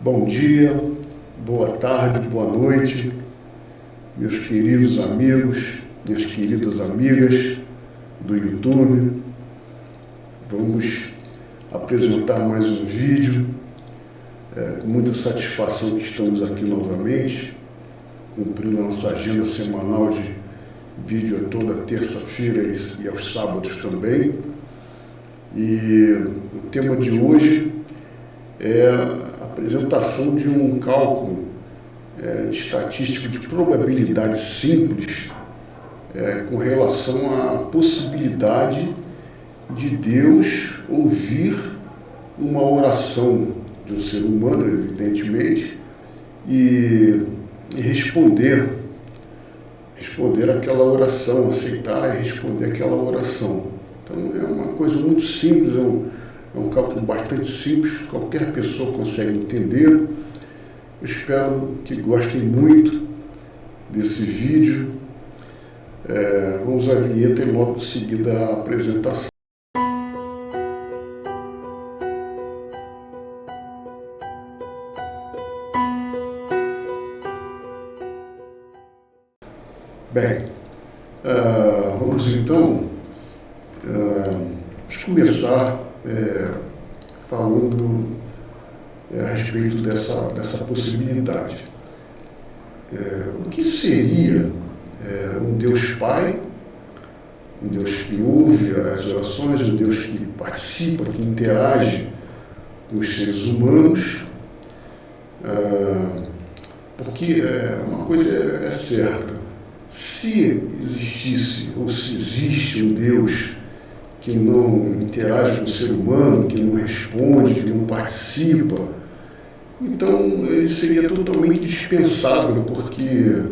Bom dia, boa tarde, boa noite, meus queridos amigos, minhas queridas amigas do YouTube. Vamos apresentar mais um vídeo. Com muita satisfação que estamos aqui novamente, cumprindo a nossa agenda semanal de vídeo a toda terça-feira e aos sábados também. E o tema de hoje é a apresentação de um cálculo estatístico de probabilidade simples com relação à possibilidade de Deus ouvir uma oração de um ser humano, evidentemente, e responder aquela oração, aceitar e responder aquela oração. Então é uma coisa muito simples, é um cálculo bastante simples, qualquer pessoa consegue entender. Eu espero que gostem muito desse vídeo. Vamos à vinheta e logo em seguida a apresentação. Bem, vamos então começar falando a respeito dessa possibilidade. O que seria um Deus Pai, um Deus que ouve as orações, um Deus que participa, que interage com os seres humanos? Porque uma coisa é certa: se existisse ou se existe um Deus que não interage com o ser humano, que não responde, que não participa, então ele seria totalmente dispensável, porque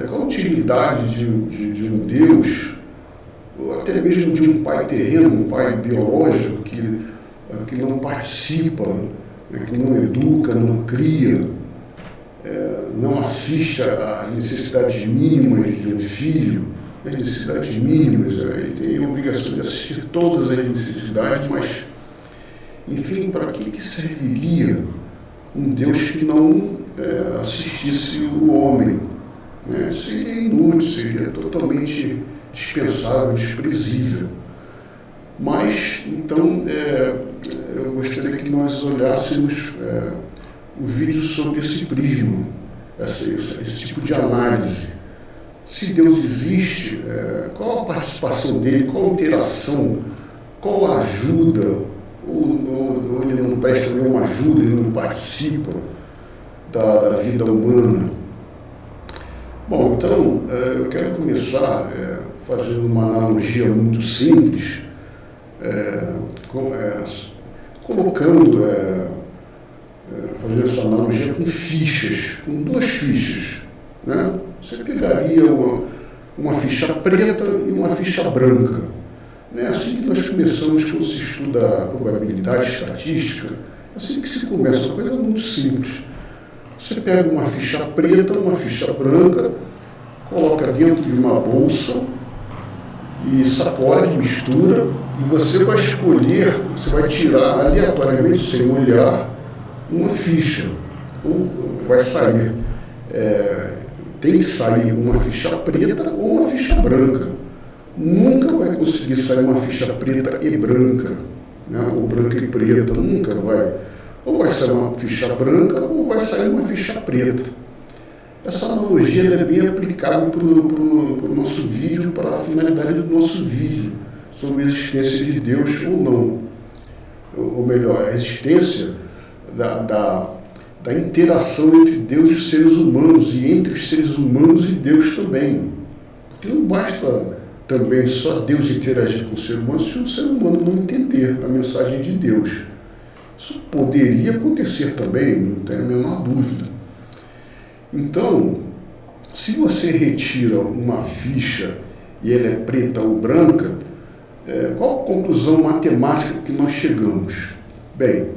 qual a utilidade de um Deus, ou até mesmo de um pai terreno, um pai biológico, que não participa, que não educa, não cria, não assiste às necessidades mínimas de um filho, as necessidades mínimas, ele tem a obrigação de assistir todas as necessidades, mas, enfim, para que serviria um Deus que não assistisse o homem? Seria inútil, seria totalmente dispensável, desprezível. Mas, então, eu gostaria que nós olhássemos o vídeo sobre esse prisma, esse tipo de análise. Se Deus existe, qual a participação dele, qual a interação, qual a ajuda, ou ele não presta nenhuma ajuda, ele não participa da vida humana? Bom, então, eu quero começar fazendo uma analogia muito simples, colocando, fazendo essa analogia com fichas, com duas fichas, né? Você pegaria uma ficha preta e uma ficha branca. É assim que nós começamos quando se estuda a probabilidade estatística, é assim que se começa, uma coisa muito simples. Você pega uma ficha preta, uma ficha branca, coloca dentro de uma bolsa e sacode, mistura, e você vai escolher, você vai tirar aleatoriamente, sem olhar, uma ficha. Ou vai sair, tem que sair uma ficha preta ou uma ficha branca. Nunca vai conseguir sair uma ficha preta e branca, né? Ou branca e preta, nunca vai. Ou vai sair uma ficha branca ou vai sair uma ficha preta. Essa analogia é bem aplicável para o nosso vídeo, para a finalidade do nosso vídeo, sobre a existência de Deus ou não. Ou melhor, a existência da interação entre Deus e os seres humanos, e entre os seres humanos e Deus também. Porque não basta também só Deus interagir com o ser humano se o ser humano não entender a mensagem de Deus. Isso poderia acontecer também, não tenho a menor dúvida. Então, se você retira uma ficha e ela é preta ou branca, qual a conclusão matemática que nós chegamos? Bem,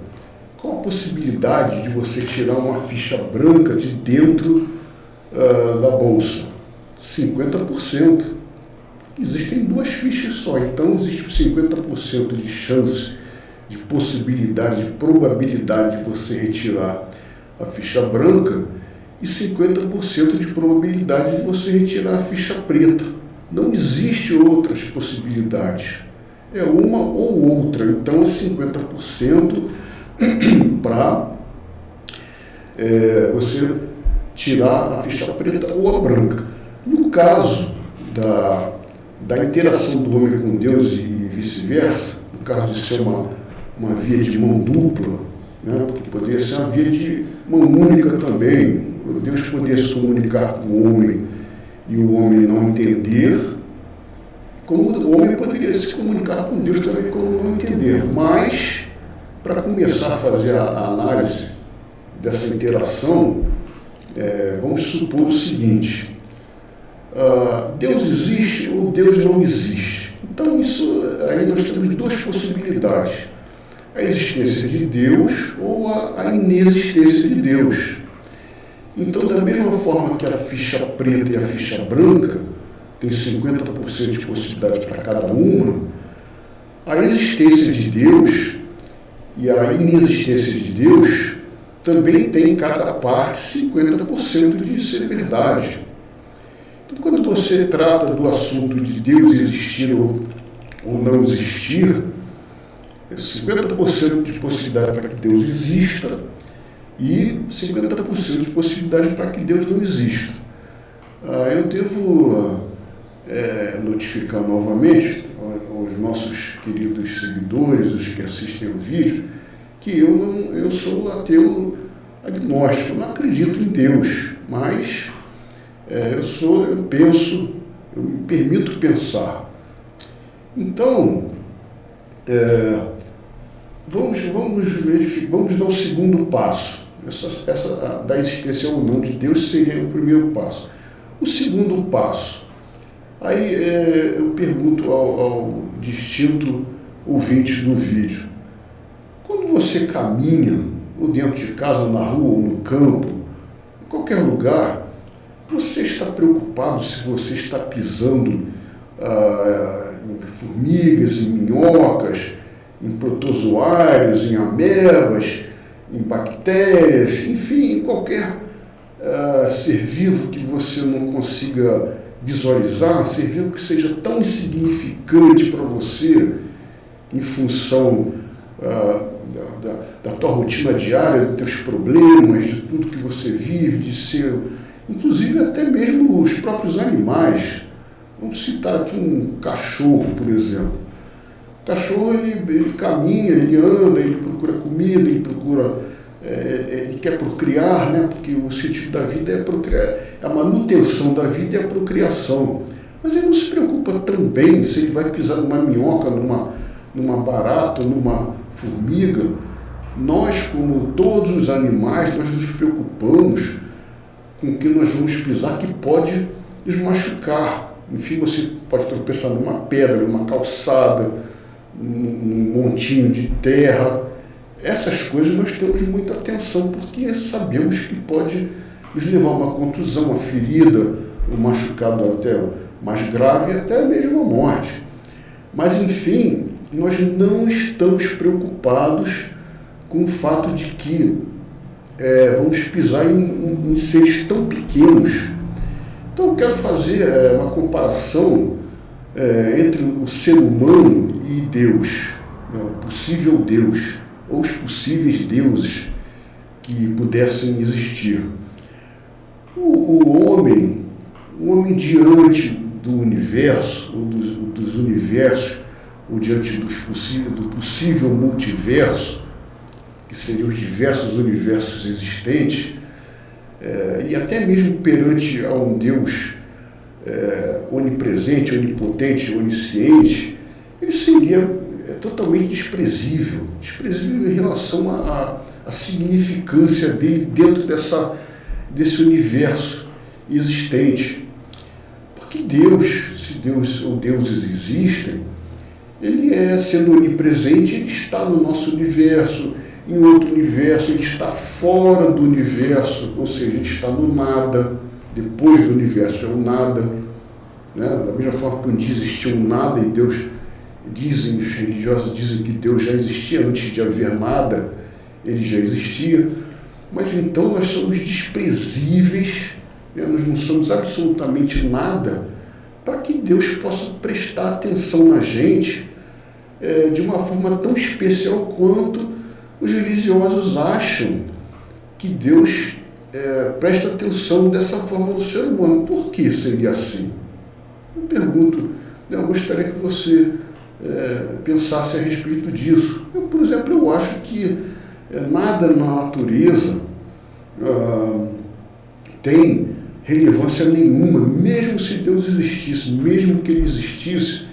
qual a possibilidade de você tirar uma ficha branca de dentro da bolsa? 50%. Existem duas fichas só, então existe 50% de chance, de possibilidade, de probabilidade de você retirar a ficha branca e 50% de probabilidade de você retirar a ficha preta. Não existe outras possibilidades. É uma ou outra. Então é 50% para você tirar a ficha preta ou a branca. No caso da interação do homem com Deus e vice-versa, no caso de ser uma via de mão dupla, né, porque poderia ser uma via de mão única também. Deus poderia se comunicar com o homem e o homem não entender, como o homem poderia se comunicar com Deus também como não entender. Mas, para começar a fazer a análise dessa interação, vamos supor o seguinte: Deus existe ou Deus não existe? Então, aí nós temos duas possibilidades: a existência de Deus ou a inexistência de Deus. Então, da mesma forma que a ficha preta e a ficha branca tem 50% de possibilidade para cada uma, a existência de Deus e a inexistência de Deus também tem em cada parte 50% de ser verdade. Então, quando você trata do assunto de Deus existir ou não existir, 50% de possibilidade para que Deus exista e 50% de possibilidade para que Deus não exista. Eu devo notificar novamente aos nossos queridos seguidores, os que assistem o vídeo, que eu sou ateu agnóstico, eu não acredito em Deus, mas eu penso, eu me permito pensar. Então, vamos dar o segundo passo. Essa da existência ou não de Deus seria o primeiro passo. O segundo passo, aí eu pergunto ao distinto ouvinte do vídeo: quando você caminha, ou dentro de casa, na rua, ou no campo, em qualquer lugar, você está preocupado se você está pisando em formigas, em minhocas, em protozoários, em amebas, em bactérias, enfim, em qualquer ser vivo que você não consiga visualizar, ser vivo que seja tão insignificante para você em função da tua rotina diária, dos teus problemas, de tudo que você vive, de ser, inclusive até mesmo os próprios animais. Vamos citar aqui um cachorro, por exemplo. O cachorro, ele caminha, ele anda, ele procura comida, ele quer procriar, né? Porque o sentido da vida é procriar, a manutenção da vida é a procriação. Mas ele não se preocupa também se ele vai pisar numa minhoca, numa barata, numa formiga. Nós, como todos os animais, nós nos preocupamos com o que nós vamos pisar, que pode nos machucar. Enfim, você pode tropeçar numa pedra, numa calçada, num montinho de terra. Essas coisas nós temos muita atenção, porque sabemos que pode nos levar a uma contusão, uma ferida, um machucado até mais grave, até mesmo a morte. Mas, enfim, nós não estamos preocupados com o fato de que vamos pisar em seres tão pequenos. Então, eu quero fazer uma comparação entre o ser humano e Deus, o possível Deus, ou os possíveis deuses que pudessem existir. O homem diante do universo, ou dos universos, ou diante do possível multiverso, que seriam os diversos universos existentes, e até mesmo perante a um Deus onipresente, onipotente, onisciente, ele seria totalmente desprezível em relação à significância dele dentro desse universo existente. Porque Deus, se Deus ou deuses existem, ele sendo onipresente, ele está no nosso universo, em outro universo, ele está fora do universo, ou seja, ele está no nada, depois do universo é o nada, né? Da mesma forma que um dia existia um nada e Deus, os religiosos dizem que Deus já existia antes de haver nada, ele já existia. mas então nós somos desprezíveis, né? Nós não somos absolutamente nada para que Deus possa prestar atenção na gente de uma forma tão especial quanto os religiosos acham que Deus presta atenção dessa forma no ser humano. Por que seria assim? Eu pergunto, eu gostaria que você pensasse a respeito disso. Eu, por exemplo, eu acho que nada na natureza tem relevância nenhuma, mesmo se Deus existisse, mesmo que ele existisse,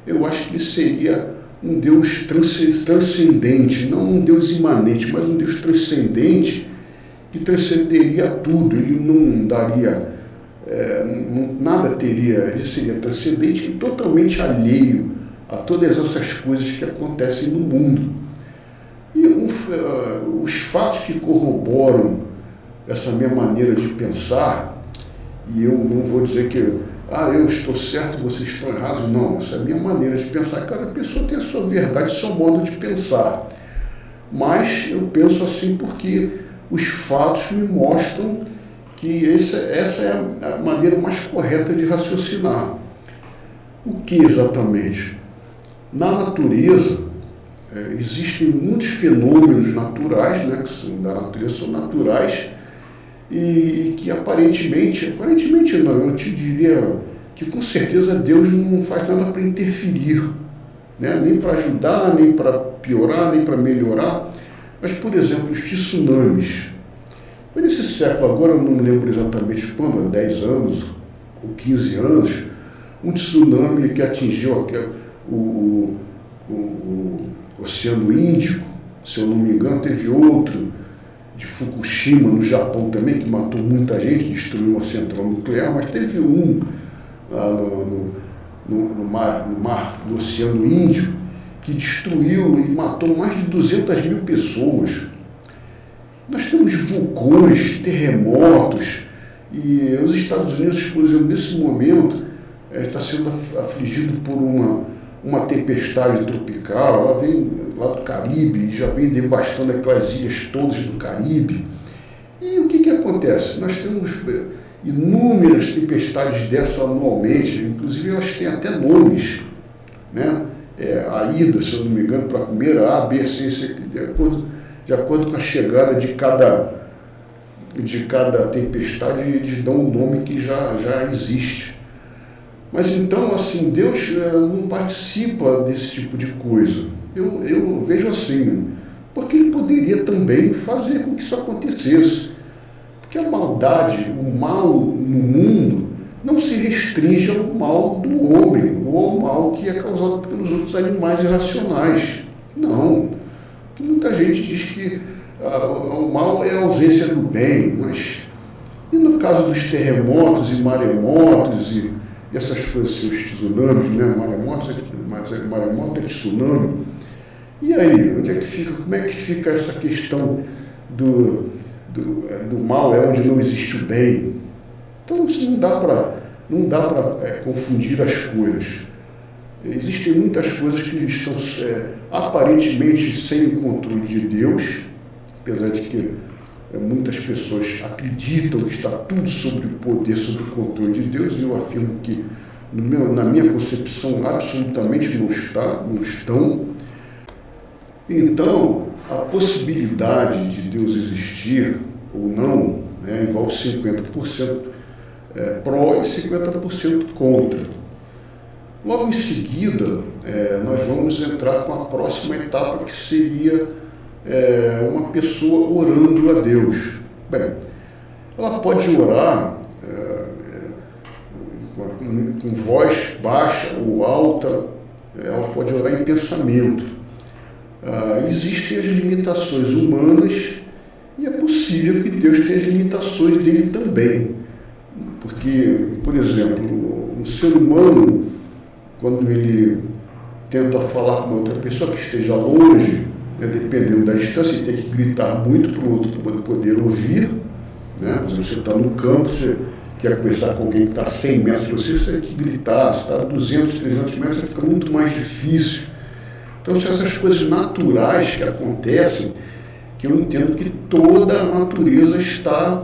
eu acho que ele seria um Deus transcendente, não um Deus imanente, mas um Deus transcendente que transcenderia tudo. Ele não daria, nada teria, ele seria transcendente e totalmente alheio a todas essas coisas que acontecem no mundo. E os fatos que corroboram essa minha maneira de pensar, e eu não vou dizer que eu estou certo, vocês estão errados, não, essa é a minha maneira de pensar. Cada pessoa tem a sua verdade, seu modo de pensar, mas eu penso assim porque os fatos me mostram que essa é a maneira mais correta de raciocinar. O que exatamente? Na natureza, existem muitos fenômenos naturais, né, que são da natureza, são naturais, e que aparentemente não, eu te diria que com certeza Deus não faz nada para interferir, né, nem para ajudar, nem para piorar, nem para melhorar. Mas, por exemplo, os tsunamis. Foi nesse século, agora eu não me lembro exatamente quando, há 10 anos ou 15 anos, um tsunami que atingiu o Oceano Índico, se eu não me engano, teve outro de Fukushima, no Japão também, que matou muita gente, destruiu uma central nuclear, mas teve um no Oceano Índico, que destruiu e matou mais de 200 mil pessoas. Nós temos vulcões, terremotos, e os Estados Unidos, por exemplo, nesse momento, está sendo afligido por uma tempestade tropical. Ela vem lá do Caribe e já vem devastando aquelas ilhas todas do Caribe. E o que acontece? Nós temos inúmeras tempestades dessas anualmente, inclusive elas têm até nomes, né? A ida, se eu não me engano, para comer A, B, C, de acordo com a chegada de cada tempestade, eles dão um nome que já existe. Mas então, assim, Deus não participa desse tipo de coisa. Eu vejo assim, porque ele poderia também fazer com que isso acontecesse. Porque a maldade, o mal no mundo, não se restringe ao mal do homem, ou ao mal que é causado pelos outros animais irracionais. Não. Porque muita gente diz que o mal é a ausência do bem, mas e no caso dos terremotos e maremotos e essas coisas, os tsunamis, né? Maremoto é tsunami. E aí, onde é que fica, como é que fica essa questão do mal onde não existe o bem? Então isso não dá para confundir as coisas. Existem muitas coisas que estão aparentemente sem o controle de Deus, apesar de que muitas pessoas acreditam que está tudo sobre o poder, sobre o controle de Deus, e eu afirmo que, na minha concepção, absolutamente não estão. Então, a possibilidade de Deus existir ou não, né, envolve 50% pró e 50% contra. Logo em seguida, nós vamos entrar com a próxima etapa, que seria uma pessoa orando a Deus. Bem, ela pode orar com voz baixa ou alta, ela pode orar em pensamento. Existem as limitações humanas e é possível que Deus tenha as limitações dele também. Porque, por exemplo, um ser humano, quando ele tenta falar com outra pessoa que esteja longe, dependendo da distância, ele tem que gritar muito para o outro poder ouvir, né? Por exemplo, você está no campo, você quer conversar com alguém que está a 100 metros de você tem que gritar. Se está a 200, 300 metros, fica muito mais difícil. Então, são essas coisas naturais que acontecem que eu entendo que toda a natureza está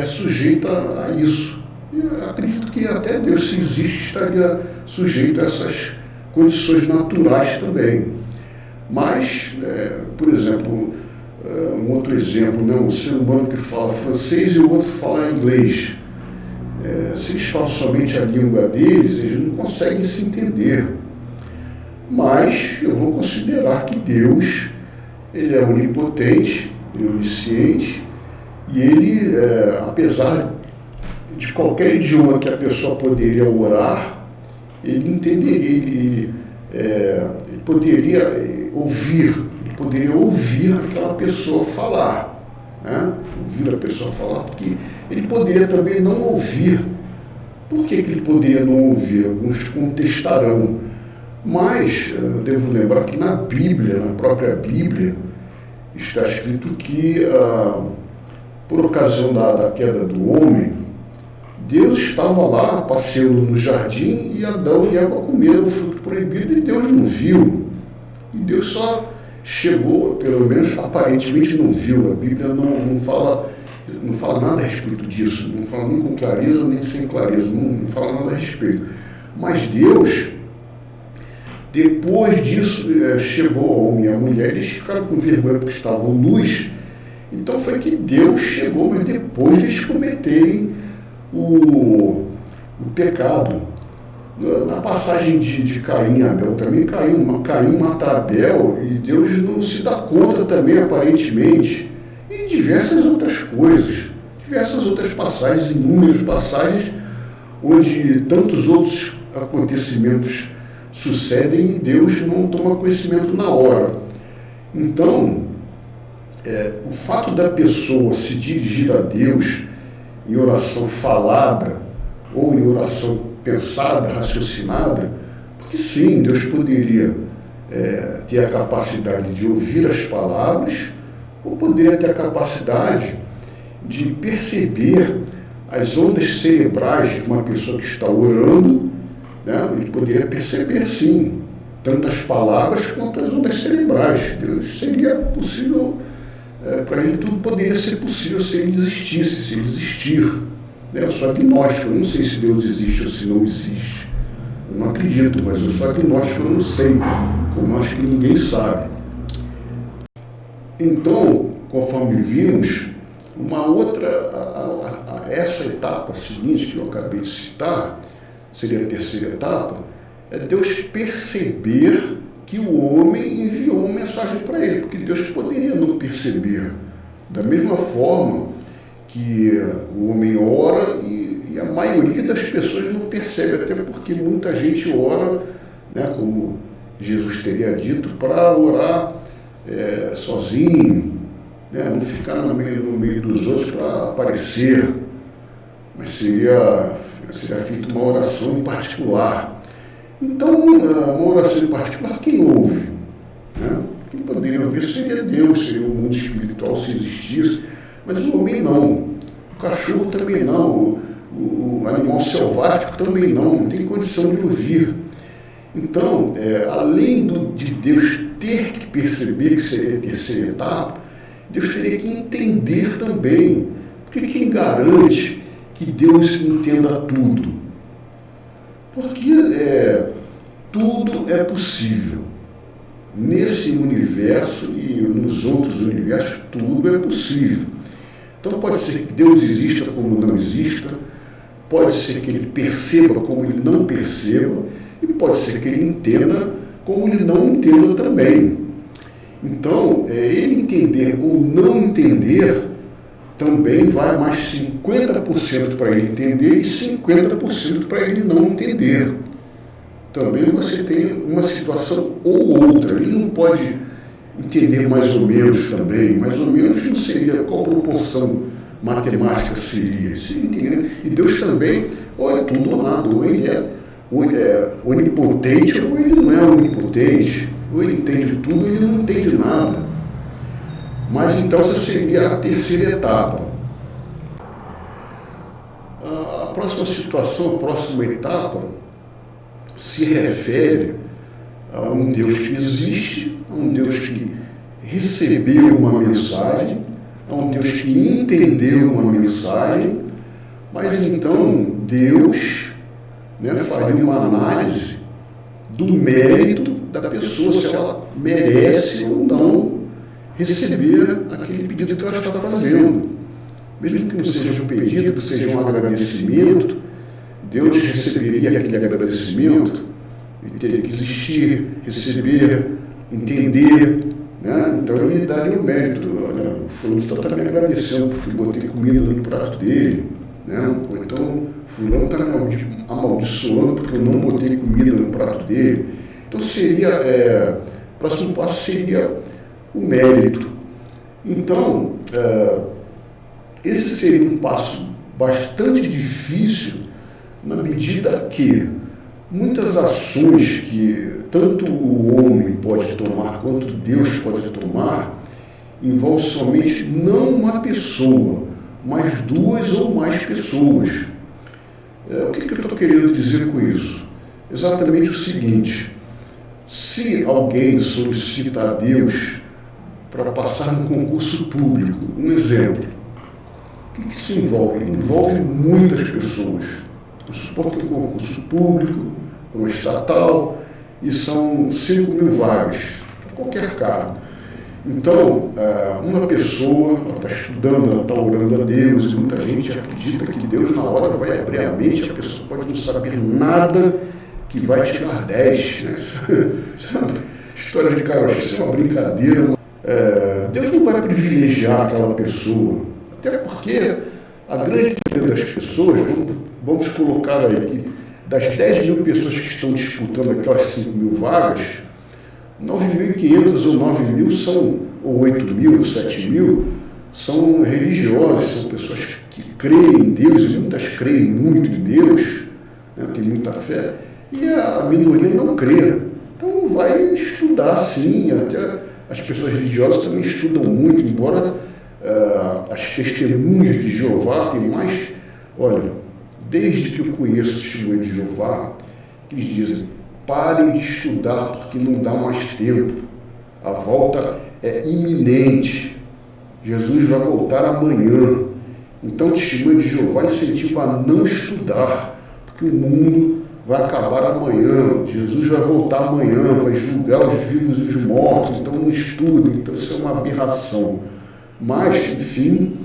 sujeita a isso. E acredito que até Deus, se existe, estaria sujeito a essas condições naturais também. Mas, por exemplo, um outro exemplo, né? Um ser humano que fala francês e o outro fala inglês. Se eles falam somente a língua deles, eles não conseguem se entender. Mas eu vou considerar que Deus, ele é onipotente, ele é onisciente, e ele, apesar de qualquer idioma que a pessoa poderia orar, ele entenderia, ele poderia ouvir aquela pessoa falar, né? Ouvir a pessoa falar, porque ele poderia também não ouvir. Por que ele poderia não ouvir? Alguns contestarão. Mas eu devo lembrar que na Bíblia, na própria Bíblia, está escrito que, por ocasião da queda do homem, Deus estava lá passeando no jardim e Adão e Eva comeram o fruto proibido e Deus não viu. E Deus só chegou, pelo menos aparentemente não viu. A Bíblia não fala nada a respeito disso, não fala nem com clareza nem sem clareza, não fala nada a respeito. Mas Deus, depois disso, chegou ao homem e à mulher, eles ficaram com vergonha porque estavam nus. Então foi que Deus chegou, mas depois de eles cometerem o pecado. Na passagem de Caim e Abel também, Caim mata Abel e Deus não se dá conta também, aparentemente, e diversas outras coisas, diversas outras passagens, inúmeras passagens, onde tantos outros acontecimentos sucedem e Deus não toma conhecimento na hora. Então, o fato da pessoa se dirigir a Deus em oração falada ou em oração pensada, raciocinada, porque sim, Deus poderia ter a capacidade de ouvir as palavras ou poderia ter a capacidade de perceber as ondas cerebrais de uma pessoa que está orando, né? Ele poderia perceber sim, tanto as palavras quanto as ondas cerebrais. Deus seria possível, para ele tudo poderia ser possível se ele existisse, se ele existir. Eu sou agnóstico, eu não sei se Deus existe ou se não existe. Eu não acredito, mas eu sou agnóstico, eu não sei, como eu acho que ninguém sabe. Então, conforme vimos, uma outra, essa etapa seguinte que eu acabei de citar, seria a terceira etapa, é Deus perceber que o homem enviou uma mensagem para ele, porque Deus poderia não perceber. Da mesma forma que o homem ora e a maioria das pessoas não percebe, até porque muita gente ora, né, como Jesus teria dito, para orar sozinho, né, não ficar no meio dos outros para aparecer, mas seria feita uma oração em particular. Então, uma oração em particular, quem ouve? Né? Quem poderia ouvir seria Deus, seria o mundo espiritual se existisse, mas o homem não, o cachorro também não, o animal selvático também não tem condição de ouvir. Então, além de Deus ter que perceber que seria a terceira etapa, Deus teria que entender também, porque quem garante que Deus entenda tudo? Porque tudo é possível. Nesse universo e nos outros universos, tudo é possível. Então pode ser que Deus exista como não exista, pode ser que ele perceba como ele não perceba, e pode ser que ele entenda como ele não entenda também. Então, ele entender ou não entender, também vai mais 50% para ele entender e 50% para ele não entender. Também você tem uma situação ou outra. Ele não pode entender mais ou menos também. Mais ou menos não seria qual proporção matemática seria. E Deus também, ou é tudo ou nada, ou ele é onipotente ou ele não é onipotente. Ou ele entende tudo ou ele não entende nada. Mas então essa seria a terceira etapa. A próxima situação, a próxima etapa, se refere a um Deus que existe, a um Deus que recebeu uma mensagem, é um Deus que entendeu uma mensagem, mas então Deus, né, faria uma análise do mérito da pessoa, se ela merece ou não receber aquele pedido que ela está fazendo. Mesmo que não seja um pedido, que seja um agradecimento, Deus receberia aquele agradecimento e teria que existir, receber, entender, né? Então ele daria o mérito. Olha, o fulano está me agradecendo porque eu botei comida no prato dele, né? Ou então fulano está me amaldiçoando porque eu não botei comida no prato dele. Então seria, o próximo passo seria o mérito. Então, esse seria um passo bastante difícil, na medida que muitas ações que tanto o homem pode tomar quanto Deus pode tomar envolvem somente não uma pessoa, mas duas ou mais pessoas. O que eu estou querendo dizer com isso? Exatamente o seguinte: se alguém solicita a Deus para passar no concurso público, um exemplo, o que isso envolve? Envolve muitas pessoas. Vamos supor que o concurso público, uma estatal, e são 5.000 vagas, para qualquer cargo. Então, uma pessoa está estudando, ela está orando a Deus, e muita gente acredita que Deus na hora vai abrir a mente, a pessoa pode não saber nada, que vai tirar 10. Né? Isso é uma história de carochinha, isso é uma brincadeira. Deus não vai privilegiar aquela pessoa, até porque a grande maioria das pessoas, vamos colocar aí, que das 10.000 pessoas que estão disputando aquelas 5.000 vagas, 9.500 ou 9.000 são, ou 8.000, 7.000, são religiosas, são pessoas que creem em Deus, e muitas creem muito em Deus, né, tem muita fé, e a minoria não crê. Então vai estudar sim, até as pessoas religiosas também estudam muito, embora as testemunhas de Jeová têm mais. Olha, desde que eu conheço o testemunho de Jeová, eles dizem: parem de estudar porque não dá mais tempo, a volta é iminente, Jesus vai voltar amanhã. Então o testemunho de Jeová incentiva a não estudar, porque o mundo vai acabar amanhã, Jesus vai voltar amanhã, vai julgar os vivos e os mortos, então não estudem. Então isso é uma aberração. Mas, enfim,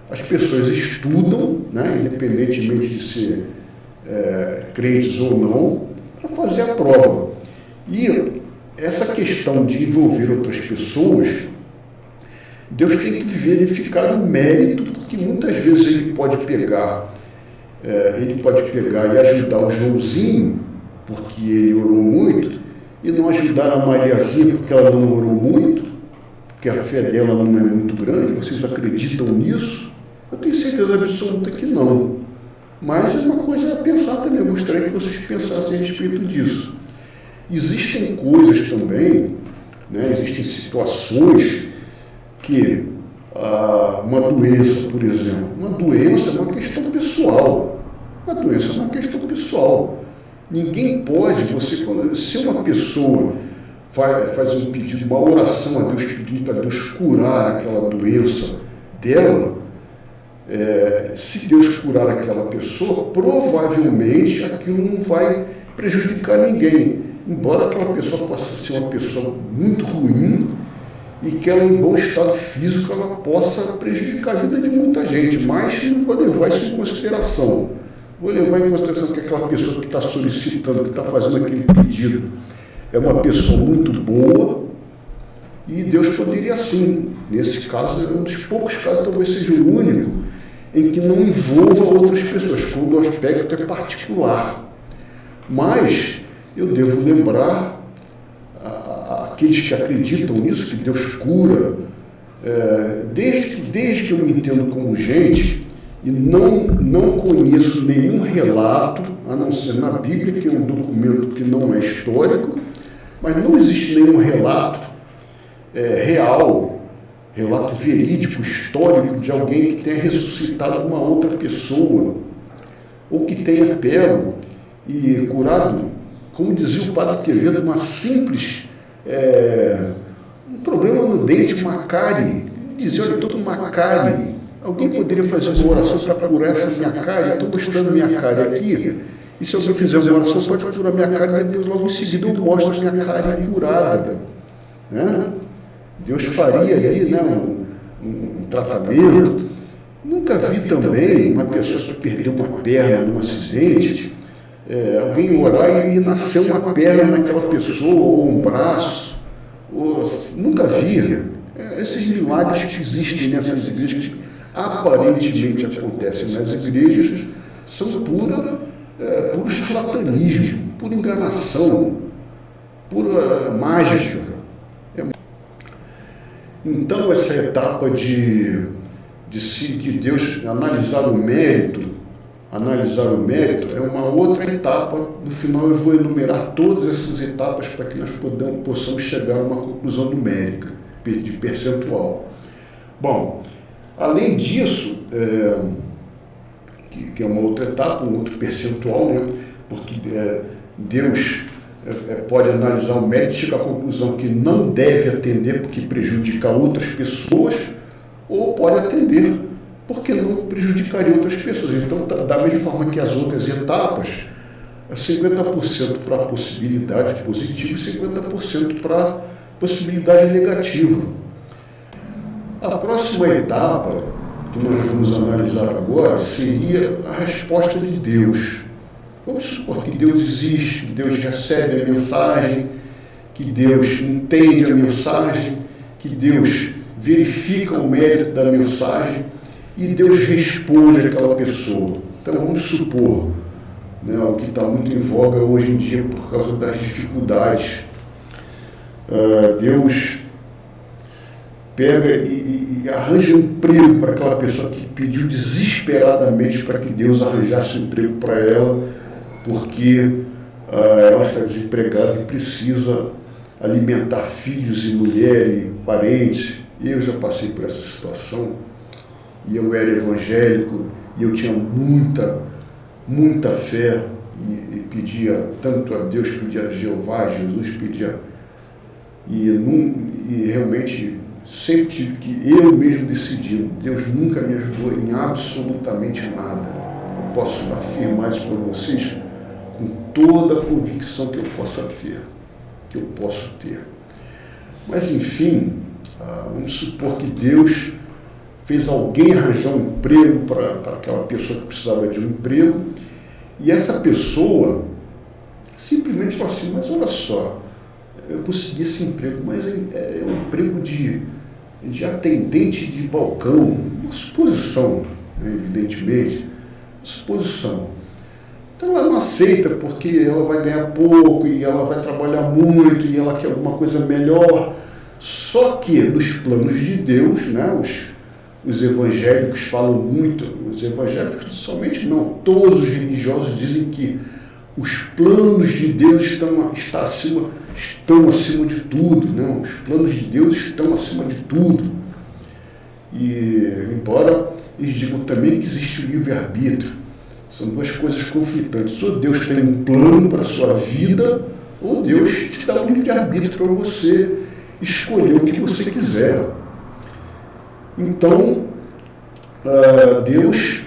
as pessoas estudam, né, independentemente de ser crentes ou não, para fazer a prova. E essa questão de envolver outras pessoas, Deus tem que verificar o mérito, porque muitas vezes ele pode pegar e ajudar o Joãozinho, porque ele orou muito, e não ajudar a Mariazinha, porque ela não orou muito, porque a fé dela não é muito grande. Vocês acreditam nisso? Eu tenho certeza absoluta que não. Mas é uma coisa a pensar também. Eu gostaria que vocês pensassem a respeito disso. Existem coisas também, né, existem situações que uma doença, por exemplo, uma doença é uma questão pessoal. Uma doença é uma questão pessoal. Ninguém pode, se uma pessoa faz um pedido, uma oração a Deus, pedindo para Deus curar aquela doença dela, se Deus curar aquela pessoa, provavelmente aquilo não vai prejudicar ninguém, embora aquela pessoa possa ser uma pessoa muito ruim e que ela, em bom estado físico, ela possa prejudicar a vida de muita gente, mas não vou levar isso em consideração. Vou levar em consideração que aquela pessoa que está solicitando, que está fazendo aquele pedido, é uma pessoa muito boa, e Deus poderia sim, nesse caso, é um dos poucos casos, talvez seja o único, em que não envolva outras pessoas, quando o aspecto é particular. Mas eu devo lembrar aqueles que acreditam nisso, que Deus cura, desde que eu me entendo como gente, e não conheço nenhum relato, a não ser na Bíblia, que é um documento que não é histórico, mas não existe nenhum relato real, relato verídico, histórico, de alguém que tenha ressuscitado uma outra pessoa, ou que tenha pego e curado, como dizia o padre Quevedo, uma simples um problema no dente, uma cárie. Ele dizia, olha, eu estou com uma cárie. Alguém poderia fazer uma oração para curar essa minha cárie? Eu estou mostrando minha cárie aqui. E se alguém fizer uma oração, pode curar minha cárie, mas Deus logo em seguida eu mostro a minha cárie curada. Né? Deus faria ali, né, um tratamento. Nunca vi também uma pessoa que perdeu uma perna num acidente, alguém orar e nasceu uma perna naquela pessoa, ou um braço. Nunca vi. Esses milagres que existem nessas igrejas, que aparentemente acontecem nas igrejas, são puro charlatanismo, pura enganação, pura mágica. Então, essa etapa de Deus analisar o mérito é uma outra etapa. No final eu vou enumerar todas essas etapas para que nós possamos chegar a uma conclusão numérica, de percentual. Bom, além disso, que é uma outra etapa, um outro percentual, né? Porque Deus pode analisar o mérito e chegar à conclusão que não deve atender porque prejudica outras pessoas, ou pode atender porque não prejudicaria outras pessoas. Então, da mesma forma que as outras etapas, 50% para a possibilidade positiva e 50% para a possibilidade negativa. A próxima etapa que nós vamos analisar agora seria a resposta de Deus. Vamos supor que Deus existe, que Deus recebe a mensagem, que Deus entende a mensagem, que Deus verifica o mérito da mensagem e Deus responde àquela pessoa. Então vamos supor, né, o que está muito em voga hoje em dia por causa das dificuldades. Deus pega e arranja um emprego para aquela pessoa que pediu desesperadamente para que Deus arranjasse um emprego para ela, porque ela está desempregada e precisa alimentar filhos e mulher e parentes. Eu já passei por essa situação, e eu era evangélico, e eu tinha muita fé, e pedia tanto a Deus, pedia a Jeová, a Jesus, pedia, e realmente sempre tive que eu mesmo decidir. Deus nunca me ajudou em absolutamente nada. Eu posso afirmar isso para vocês com toda a convicção que eu posso ter. Mas, enfim, vamos supor que Deus fez alguém arranjar um emprego para aquela pessoa que precisava de um emprego, e essa pessoa simplesmente falou assim, mas olha só, eu consegui esse emprego, mas é um emprego de atendente de balcão, uma suposição, né, evidentemente, uma suposição. Então ela não aceita porque ela vai ganhar pouco e ela vai trabalhar muito e ela quer alguma coisa melhor. Só que nos planos de Deus, né, os evangélicos falam muito, os evangélicos somente não, todos os religiosos dizem que os planos de Deus estão acima de tudo, né? Os planos de Deus estão acima de tudo. E, embora eles digam também que existe o livre-arbítrio, são duas coisas conflitantes. Ou Deus tem um plano para a sua vida, ou Deus te dá um livre-arbítrio para você escolher o que você quiser. Então, Deus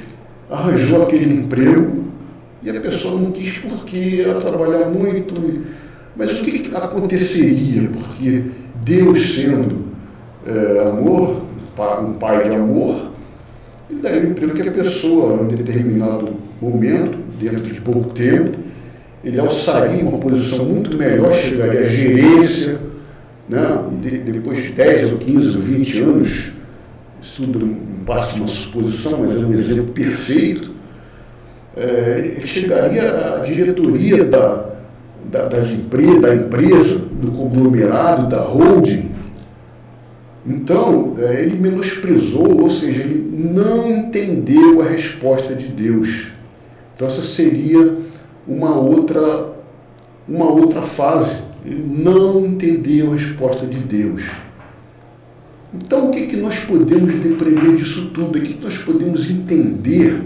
arranjou aquele emprego e a pessoa não quis porque ia trabalhar muito. Mas o que aconteceria? Porque Deus, sendo amor, um pai de amor, ele daria um emprego que a pessoa, em determinado momento, dentro de pouco tempo, ele alçaria uma posição muito melhor, chegaria à gerência, né? Depois de 10 ou 15 ou 20 anos, isso tudo não passa de uma suposição, mas é um exemplo perfeito, ele chegaria à diretoria da empresa, do conglomerado, da holding. Então, ele menosprezou, ou seja, ele não entendeu a resposta de Deus. Então, essa seria uma outra fase. Ele não entendeu a resposta de Deus. Então, o que nós podemos depreender disso tudo? O que nós podemos entender?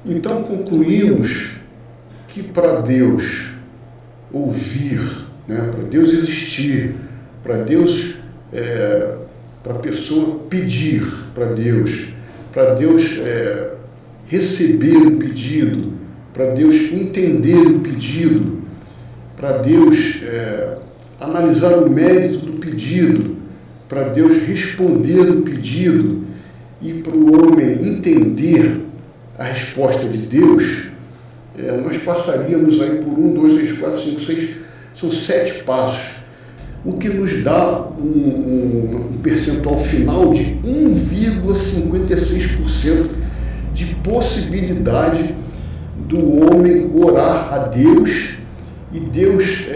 Então, concluímos que para Deus ouvir, né, para Deus existir, para Deus para a pessoa pedir para Deus receber o pedido, para Deus entender o pedido, para Deus analisar o mérito do pedido, para Deus responder o pedido e para o homem entender a resposta de Deus, nós passaríamos aí por 1, 2, 3, 4, 5, 6, são 7 passos, o que nos dá um percentual final de 1,56% de possibilidade do homem orar a Deus e Deus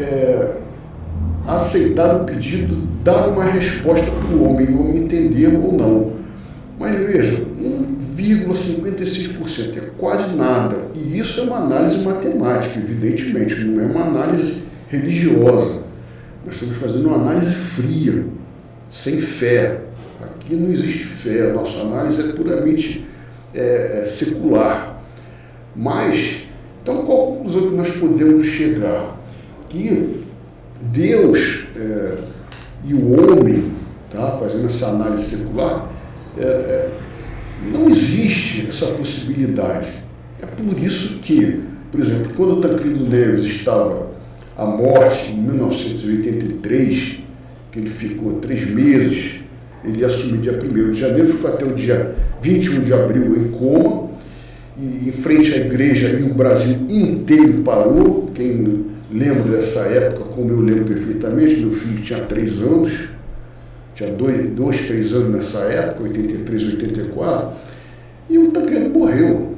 aceitar o pedido, dar uma resposta para o homem entender ou não. Mas veja, 1,56% é quase nada. E isso é uma análise matemática, evidentemente, não é uma análise religiosa. Nós estamos fazendo uma análise fria, sem fé. Aqui não existe fé, a nossa análise é puramente secular. Mas, então, qual a conclusão que nós podemos chegar? Que Deus e o homem, tá, fazendo essa análise secular, não existe essa possibilidade. É por isso que, por exemplo, quando o Tancredo Neves estava à morte em 1983, que ele ficou 3 meses, ele assumiu dia 1º de janeiro, ficou até o dia 21 de abril em coma, e em frente à igreja e o Brasil inteiro parou. Quem lembra dessa época, como eu lembro perfeitamente, meu filho tinha 3 anos, tinha 2, 3 anos nessa época, 83, 84, e o Tancredo morreu.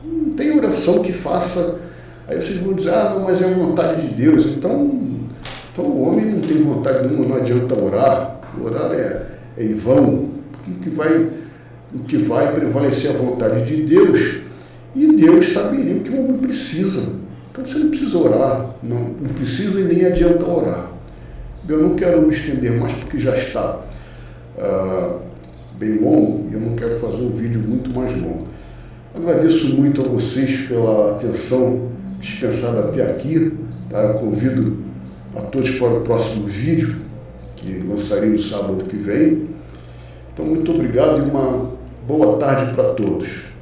Não tem oração que faça. Aí vocês vão dizer, não, mas é a vontade de Deus. Então o homem não tem vontade nenhuma, não adianta orar. Orar é em vão, porque o que vai prevalecer a vontade de Deus, e Deus saberia o que o homem precisa. Então você não precisa orar, não precisa e nem adianta orar. Eu não quero me estender mais porque já está bem longo e eu não quero fazer um vídeo muito mais longo. Agradeço muito a vocês pela atenção dispensada até aqui. Tá? Eu convido a todos para o próximo vídeo, que lançarei no sábado que vem. Então, muito obrigado e uma boa tarde para todos.